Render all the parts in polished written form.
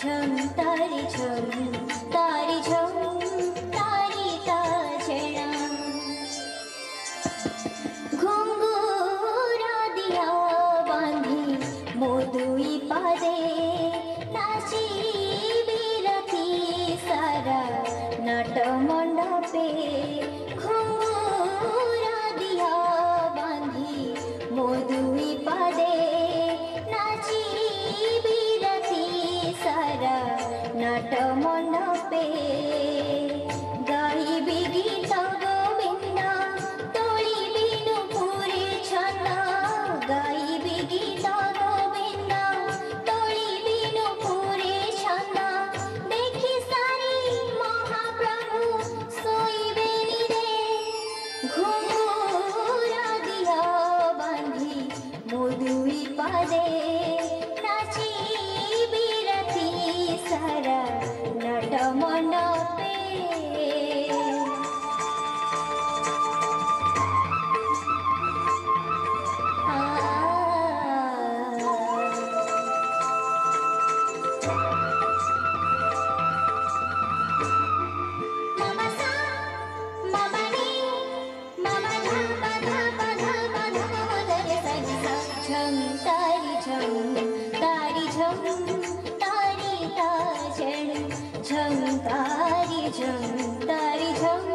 झम तारी झम तारी ताजना घुंगुरा दिया बांधी मोदुई पादे नाची बिरती सारा नाट मंडपे घुंगुरा दिया बांधी मोदुई पादे नाची बिरती सारा नाट मंडपे गाइबी गीत गोविंद तोड़ी बिनु पूरे छंदा गाइबी गीत गोविंद तोड़ी बिनु पूरे छंदा देखी सारी महाप्रभु सोईबे निरे घुंगुरा दिया बांधी मोदुई पादे नाची बिरती सारा नाट मंडपे झम तारी झम तारी ताजन झम तारी झम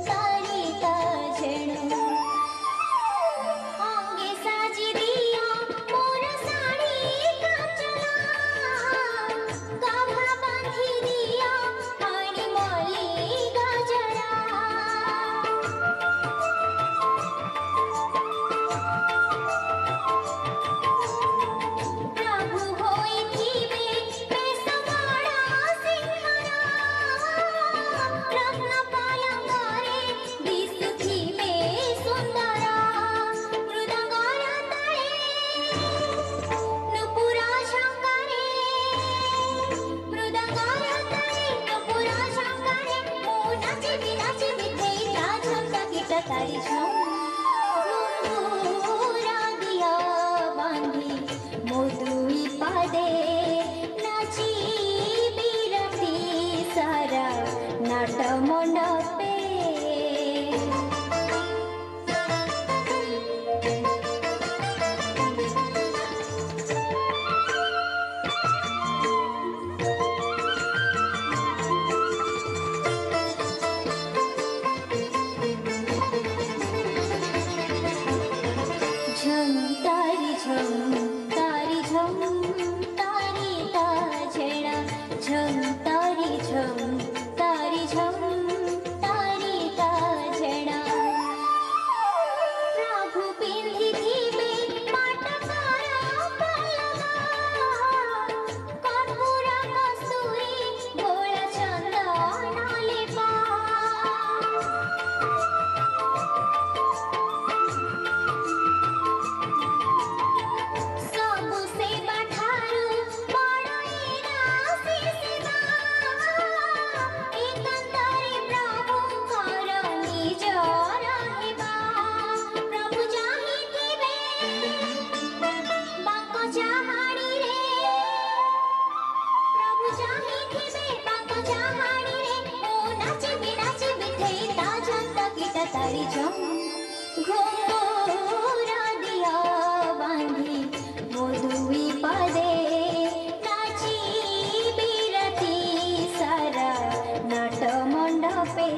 तारी ताजन अंगे साजी दिया मोर साड़ी कांचना गाभा बांधी दिया पानी मली गाजरा प्रभु होइथिबे बेसवाड़ा सिंहारा रत्न पालंगरे दिसुथिबे सुंदरा मृदंगर तळे नुपुरा शंकरे मृदंगर तळे नुपुरा शंकरे मो नाची बिथे राजंता गीत तारी झम घुंगुरा दिया बांधी मोदुई पादे नाची बिरती सारा नाट मंडपे झम तारी झम तारी ताजना झम तारी झम तारी ताजना प्रभु पिंधी थीबे पाटकारा पल्लवा कर्पूर कस्तूरी गोला चंदन लेपा सबु सेवा ठारू बड़ई राशि सेवा एकांतरे प्रभुंकर निज रहिबा प्रभु चाहिथिबे बांक चाहाड़ी रे प्रभु चाहिथिबे बांक चाहाड़ी रे ओ नाचिबे थई ताजंता गीत तारी झम घुंगुरा दिया बांधी मोदुई पादे नाची बिरती सारा नाट मंडपे